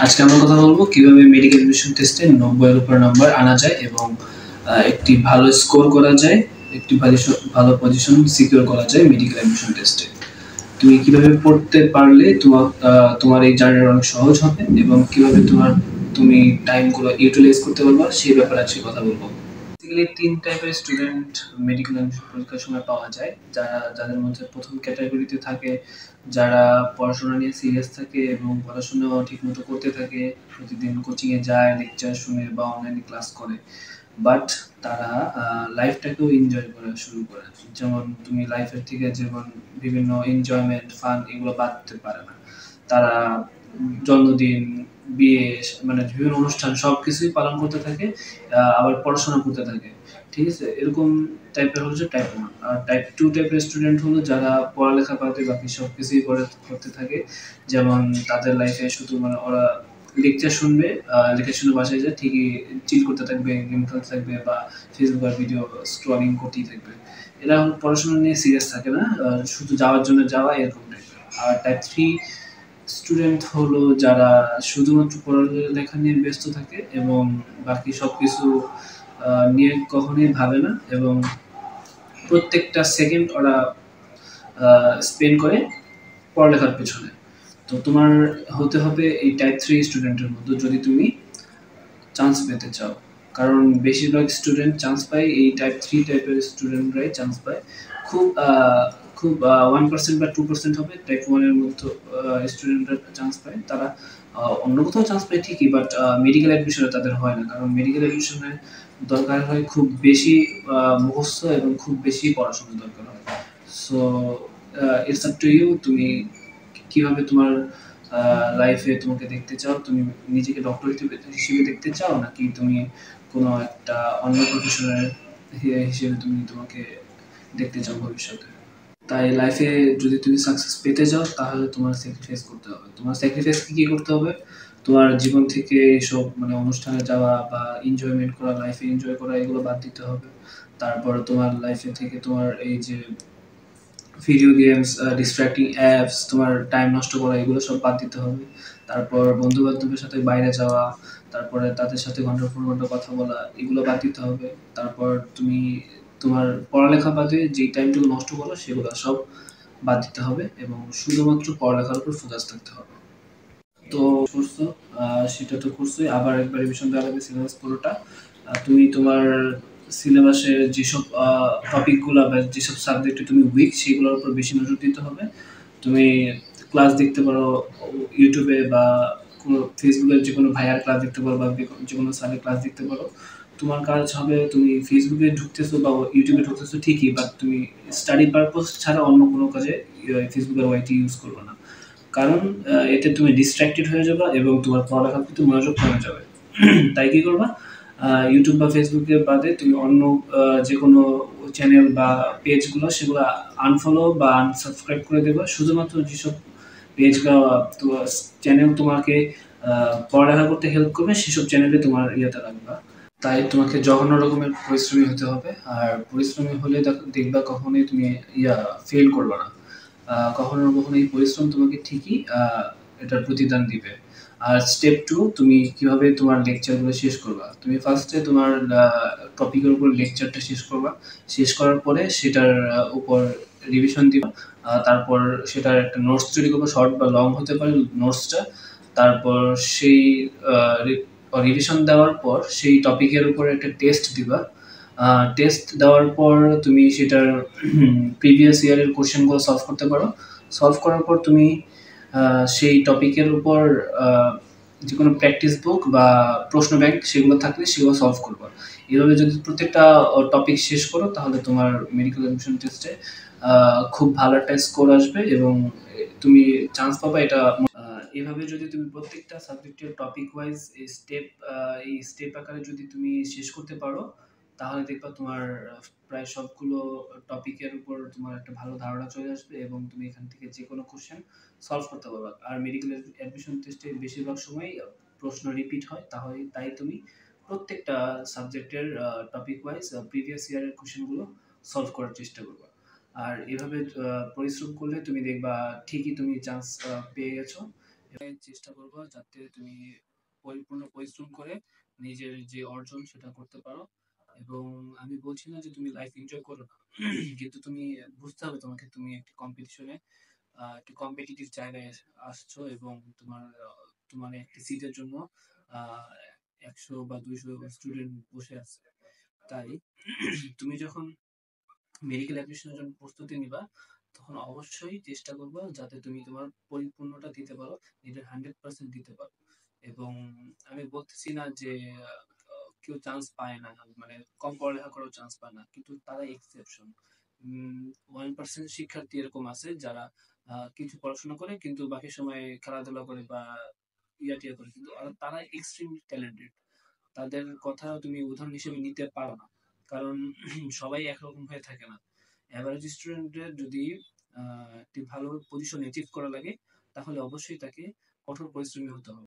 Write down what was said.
আজকে আমরা কথা বলবো কিভাবে মেডিকেল এডমিশন টেস্টে 90 এর উপর নাম্বার আনা যায় এবং একটি ভালো স্কোর করা যায়, একটি ভালো পজিশন সিকিউর করা যায় মেডিকেল এডমিশন টেস্টে। তুমি কিভাবে পড়তে পারলে তোমার এই জার্নিটা অনেক সহজ হবে এবং কিভাবে তুমি টাইমগুলো ইউটিলাইজ করতে পারবা সেই ব্যাপারে আজকে কথা বলবো। বেসিক্যালি ৩ টাইপের স্টুডেন্ট মেডিকেল এডমিশন পরীক্ষার সময় পাওয়া যায়। যাদের মধ্যে প্রথম ক্যাটাগরিতে থাকে যারা পড়াশোনা নিয়ে সিরিয়াস থাকে এবং পড়াশোনা ঠিকমতো করতে থাকে, প্রতিদিন কোচিংয়ে যায়, লেকচার শুনে বা অনলাইনে ক্লাস করে। বাট তারা লাইফটাকেও এনজয় করা শুরু করে। যেমন তুমি লাইফের থেকে যেমন বিভিন্ন এনজয়মেন্ট, ফান এগুলো বাদ দিতে পারে না। তারা জন্মদিন, বিয়ে মানে বিভিন্ন অনুষ্ঠান সবকিছুই পালন করতে থাকে, আবার পড়াশোনা করতে থাকে। ঠিক আছে? এরকম টাইপের হচ্ছে টাইপ 1। আর টাইপ 2 টাইপের স্টুডেন্ট হলো যারা পড়ালেখা বাদে বাকি সবকিছুই করতে থাকে। যেমন তাদের লাইফে শুধু মানে ওরা লেকচার শুনবে, লেকচার শুনে বাসায় যায় ঠিকই চিল করতে থাকবে, গেম খেলতে থাকবে বা ফেসবুক আর ভিডিও স্ক্রলিং করতেই থাকবে। এরা পড়াশোনা নিয়ে সিরিয়াস থাকে না, শুধু যাওয়ার জন্য যাওয়া এরকম টাইপের। আর টাইপ 3 স্টুডেন্ট হলো যারা শুধুমাত্র পড়ালেখা নিয়ে ব্যস্ত থাকে এবং বাকি সবকিছু নিয়ে কখনোই ভাবে না এবং প্রত্যেকটা সেকেন্ড ওরা স্পেন্ড করে পড়ালেখার পেছনে। তো তোমার হতে হবে এই টাইপ 3 স্টুডেন্টের মধ্যে যদি তুমি চান্স পেতে চাও। কারণ বেশিরভাগ স্টুডেন্ট চান্স পায়, এই টাইপ 3 টাইপের স্টুডেন্টরাই চান্স পায়। খুব খুব 1% বা 2% হবে টাইপ 1 এর মধ্যে স্টুডেন্টরা চান্স পায়। তারা অন্য কোথাও চান্স পায় ঠিকই, বাট মেডিকেল অ্যাডমিশনে তাদের হয় না। কারণ মেডিকেল অ্যাডমিশনে দরকার হয় খুব বেশি মুখস্থ এবং খুব বেশি পড়াশোনার দরকার হয়। So it's up to you, তুমি কিভাবে তোমার লাইফে তোমাকে দেখতে চাও। তুমি নিজেকে ডক্টর হিসেবে দেখতে চাও, নাকি তুমি কোনো একটা অন্য প্রফেশনের হিসেবে তুমি তোমাকে দেখতে চাও ভবিষ্যতে। তাই লাইফে যদি তুমি সাকসেস পেতে যাও তাহলে তোমার স্যাক্রিফাইস করতে হবে। তোমার স্যাক্রিফাইস কি করতে হবে? তোমার জীবন থেকে এসব মানে অনুষ্ঠানে যাওয়া বা এনজয়মেন্ট করা, লাইফে এনজয় করা এগুলো বাদ দিতে হবে। তারপর তোমার লাইফে থেকে তোমার এই যে ভিডিও গেমস, ডিস্ট্রাক্টিং অ্যাপস, তোমার টাইম নষ্ট করা এগুলো সব বাদ দিতে হবে। তারপর বন্ধু-বান্ধবের সাথে বাইরে যাওয়া, তারপরে তাদের সাথে ঘন্টার পর ঘন্টা কথা বলা এগুলো বাদ দিতে হবে। তারপর তুমি তোমার পড়ালেখা বাদে যেই টাইমটুকু নষ্ট করো সেগুলো সব বাদ দিতে হবে এবং শুধুমাত্র পড়ালেখার উপর ফোকাস থাকতে হবে। তো করছো, সেটা তো করছোই। আবার একবার রিভিশন দেওয়া লাগবে সিলেবাস পুরোটা। তুমি তোমার সিলেবাসে যেসব টপিকগুলো বা যেসব সাবজেক্টে তুমি উইক সেগুলোর উপর বেশি নজর দিতে হবে। তুমি ক্লাস দেখতে পারো ইউটিউবে বা কোনো ফেসবুকের যে কোনো ভাইয়ার ক্লাস দেখতে পারো বা যে কোনো স্যারের ক্লাস দেখতে পারো। তোমার কাজ হবে তুমি ফেসবুকে ঢুকতেছো বা ইউটিউবে ঢুকতেছো ঠিকই, বাট তুমি স্টাডি পারপোজ ছাড়া অন্য কোনো কাজে ফেসবুকের ওয়াইটি ইউজ করবে না। কারণ এতে তুমি ডিস্ট্রাক্টেড হয়ে যাবে এবং তোমার পড়ালেখার প্রতি মনোযোগ কমে যাবে। তাই কি করবা? ইউটিউব বা ফেসবুকে বাদে তুমি অন্য যে কোনো চ্যানেল বা পেজগুলো সেগুলো আনফলো বা আনসাবস্ক্রাইব করে দেবা। শুধুমাত্র যেসব পেজ বা চ্যানেল তোমাকে পড়ালেখা করতে হেল্প করবে সেসব চ্যানেলে তোমার ইয়েতে রাখবা। তাই তোমাকে জঘন্য রকমের পরিশ্রমী হতে হবে। আর পরিশ্রমী হলে দেখবা কখনোই তুমি ফেল করবে না। কখনো না কখনো এই পরিশ্রম তোমাকে ঠিকই এটার প্রতিদান দিবে। আর স্টেপ 2, তুমি কিভাবে তোমার লেকচারগুলো শেষ করবা। তুমি ফার্স্টে তোমার টপিকের উপর লেকচারটা শেষ করবা। শেষ করার পরে সেটার উপর রিভিশন দিবা। তারপর সেটার একটা নোটস তৈরি করবা, শর্ট বা লং হতে পারে নোটসটা। তারপর সেই রিভিশন দেওয়ার পর সেই টপিকের উপর একটা টেস্ট দিবা। টেস্ট দেওয়ার পর তুমি সেটার প্রিভিয়াস ইয়ারের কোশ্চেনগুলো সলভ করতে পারো। সলভ করার পর তুমি সেই টপিকের উপর যে কোনো প্র্যাকটিস বুক বা প্রশ্ন ব্যাংক সেগুলো থাকলে সেগুলো সলভ করবা। এভাবে যদি প্রত্যেকটা টপিক শেষ করো তাহলে তোমার মেডিকেল অ্যাডমিশন টেস্টে খুব ভালো একটা স্কোর আসবে এবং তুমি চান্স পাবা। এটা এভাবে যদি তুমি প্রত্যেকটা সাবজেক্টের টপিক ওয়াইজ এই স্টেপ আকারে যদি তুমি শেষ করতে পারো তাহলে দেখবা তোমার প্রায় সবগুলো টপিকের উপর তোমার একটা ভালো ধারণা চলে আসবে এবং তুমি এখান থেকে যে কোনো কোশ্চেন সলভ করতে পারবা। আর মেডিকেল অ্যাডমিশন টেস্টে বেশিরভাগ সময় প্রশ্ন রিপিট হয়, তাই তুমি প্রত্যেকটা সাবজেক্টের টপিক ওয়াইজ প্রিভিয়াস ইয়ারের কোশ্চেনগুলো সলভ করার চেষ্টা করবা। আর এভাবে পরিশ্রম করলে তুমি দেখবা ঠিকই তুমি চান্স পেয়ে গেছো চেষ্টা করবো যাতে তুমি পরিপূর্ণ পরিশ্রম করে নিজের যে অর্জন সেটা করতে পারো। এবং আমি বলছি না যে তুমি লাইফ এনজয় করো না, কিন্তু তুমি বুঝতে হবে তোমাকে তুমি একটি কম্পিটিশনে একটি কম্পিটিটিভ জায়গায় আসছো এবং তোমার একটি সিটের জন্য 100 বা 200 স্টুডেন্ট বসে আছে। তাই তুমি যখন মেডিকেল অ্যাডমিশনের জন্য প্রস্তুতি নিবা, তখন অবশ্যই চেষ্টা করবা যাতে তুমি তোমার পরিপূর্ণটা দিতে পারো, নিজের 100% দিতে পারো। এবং আমি বলতেছি না যে কেউ চান্স পায় না, মানে কম পড়ালেখা করেও চান্স পায় না, কিন্তু তারা এক্সেপশন। 1% শিক্ষার্থী এরকম আছে যারা কিছু পড়াশোনা করে কিন্তু বাকি সময় খেলাধুলা করে বা টিয়া করে, কিন্তু তারা এক্সট্রিম ট্যালেন্টেড। তাদের কথা তুমি উদাহরণ হিসেবে নিতে পারো না, কারণ সবাই একরকম হয়ে থাকে না। অ্যাভারেজ স্টুডেন্টের যদি একটি ভালো পজিশন অ্যাচিভ করা লাগে, তাহলে অবশ্যই তাকে কঠোর পরিশ্রমী হতে হবে।